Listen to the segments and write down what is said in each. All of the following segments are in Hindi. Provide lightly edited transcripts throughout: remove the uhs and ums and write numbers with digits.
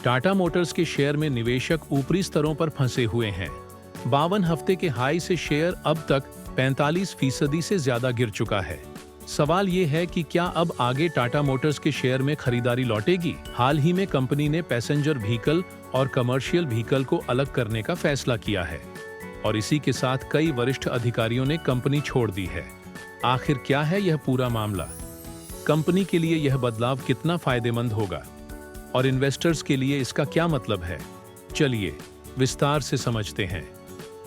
टाटा मोटर्स के शेयर में निवेशक ऊपरी स्तरों पर फंसे हुए हैं। 52 हफ्ते के हाई से शेयर अब तक 45% से ज्यादा गिर चुका है। सवाल ये है कि क्या अब आगे टाटा मोटर्स के शेयर में खरीदारी लौटेगी? हाल ही में कंपनी ने पैसेंजर व्हीकल और कमर्शियल व्हीकल को अलग करने का फैसला किया है और इसी के साथ कई वरिष्ठ अधिकारियों ने कंपनी छोड़ दी है। आखिर क्या है यह पूरा मामला? कंपनी के लिए यह बदलाव कितना फायदेमंद होगा और इन्वेस्टर्स के लिए इसका क्या मतलब है? चलिए विस्तार से समझते हैं।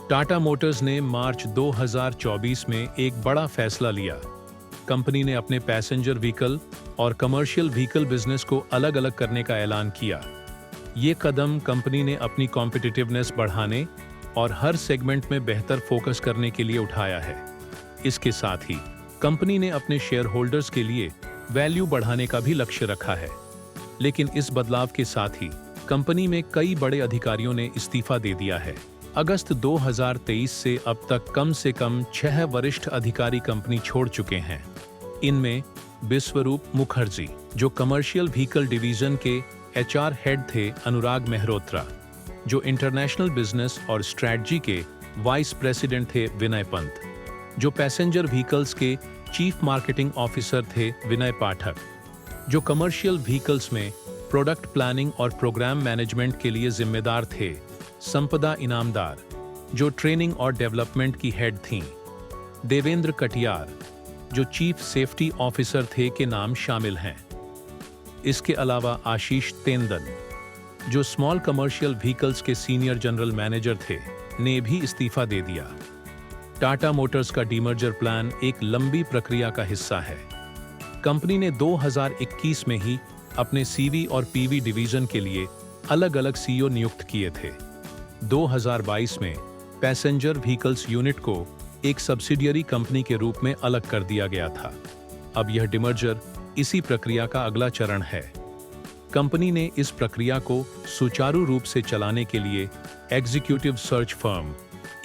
टाटा मोटर्स ने मार्च 2024 में एक बड़ा फैसला लिया। कंपनी ने अपने पैसेंजर व्हीकल और कमर्शियल व्हीकल बिजनेस को अलग अलग करने का ऐलान किया। ये कदम कंपनी ने अपनी कॉम्पिटिटिवनेस बढ़ाने और हर सेगमेंट में बेहतर फोकस करने के लिए उठाया है। इसके साथ ही कंपनी ने अपने शेयर होल्डर्स के लिए वैल्यू बढ़ाने का भी लक्ष्य रखा है। लेकिन इस बदलाव के साथ ही कंपनी में कई बड़े अधिकारियों ने इस्तीफा दे दिया है। अगस्त 2023 से अब तक कम से कम 6 वरिष्ठ अधिकारी कंपनी छोड़ चुके हैं। इनमें विश्वरूप मुखर्जी, जो कमर्शियल व्हीकल डिवीजन के HR हेड थे, अनुराग मेहरोत्रा, जो इंटरनेशनल बिजनेस और स्ट्रैटेजी के वाइस प्रेसिडेंट थे, विनय पंत, जो पैसेंजर व्हीकल्स के चीफ मार्केटिंग ऑफिसर थे, विनय पाठक, जो कमर्शियल व्हीकल्स में प्रोडक्ट प्लानिंग और प्रोग्राम मैनेजमेंट के लिए जिम्मेदार थे, संपदा इनामदार, जो ट्रेनिंग और डेवलपमेंट की हेड थीं, देवेंद्र कटियार, जो चीफ सेफ्टी ऑफिसर थे, के नाम शामिल हैं। इसके अलावा आशीष तेंदन, जो स्मॉल कमर्शियल व्हीकल्स के सीनियर जनरल मैनेजर थे, ने भी इस्तीफा दे दिया। टाटा मोटर्स का डीमर्जर प्लान एक लंबी प्रक्रिया का हिस्सा है। कंपनी ने 2021 में ही अपने CV और PV डिवीजन के लिए अलग अलग CEO नियुक्त किए थे। 2022 में पैसेंजर व्हीकल्स यूनिट को एक सब्सिडियरी कंपनी के रूप में अलग कर दिया गया था। अब यह डीमर्जर इसी प्रक्रिया का अगला चरण है। कंपनी ने इस प्रक्रिया को सुचारू रूप से चलाने के लिए executive search firm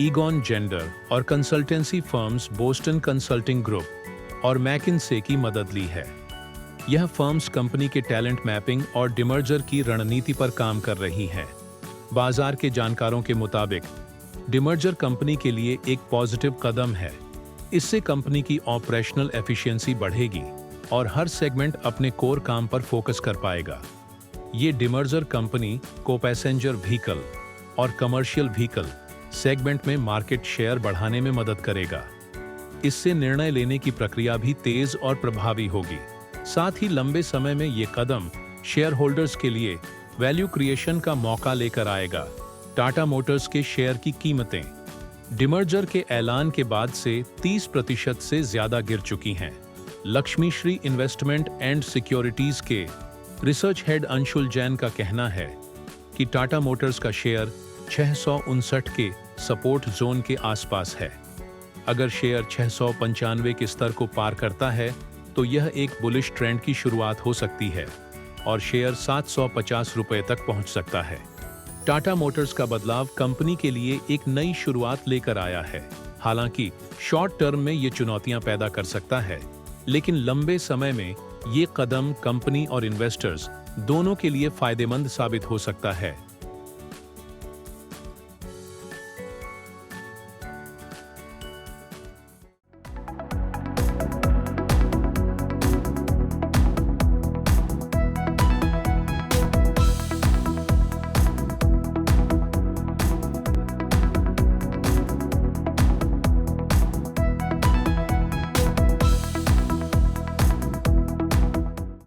Egon Zehnder और consultancy firms Boston Consulting Group और मैकिन्से की मदद ली है। यह फर्म्स कंपनी के टैलेंट मैपिंग और डीमर्जर की रणनीति पर काम कर रही हैं। बाजार के जानकारों के मुताबिक डीमर्जर कंपनी के लिए एक पॉजिटिव कदम है। इससे कंपनी की ऑपरेशनल एफिशिएंसी बढ़ेगी और हर सेगमेंट अपने कोर काम पर फोकस कर पाएगा। ये डीमर्जर कंपनी को पैसेंजर व्हीकल और कमर्शियल व्हीकल सेगमेंट में मार्केट शेयर बढ़ाने में मदद करेगा। इससे निर्णय लेने की प्रक्रिया भी तेज और प्रभावी होगी। साथ ही लंबे समय में ये कदम शेयर होल्डर्स के लिए वैल्यू क्रिएशन का मौका लेकर आएगा। टाटा मोटर्स के शेयर की कीमतें डीमर्जर के ऐलान के बाद से 30% से ज्यादा गिर चुकी हैं। लक्ष्मीश्री इन्वेस्टमेंट एंड सिक्योरिटीज के रिसर्च हेड अंशुल जैन का कहना है कि टाटा मोटर्स का शेयर 659 के सपोर्ट जोन के आसपास है। अगर शेयर 695 के स्तर को पार करता है तो यह एक बुलिश ट्रेंड की शुरुआत हो सकती है और शेयर 750 रुपए तक पहुंच सकता है। टाटा मोटर्स का बदलाव कंपनी के लिए एक नई शुरुआत लेकर आया है। हालांकि शॉर्ट टर्म में ये चुनौतियां पैदा कर सकता है, लेकिन लंबे समय में ये कदम कंपनी और इन्वेस्टर्स दोनों के लिए फायदेमंद साबित हो सकता है।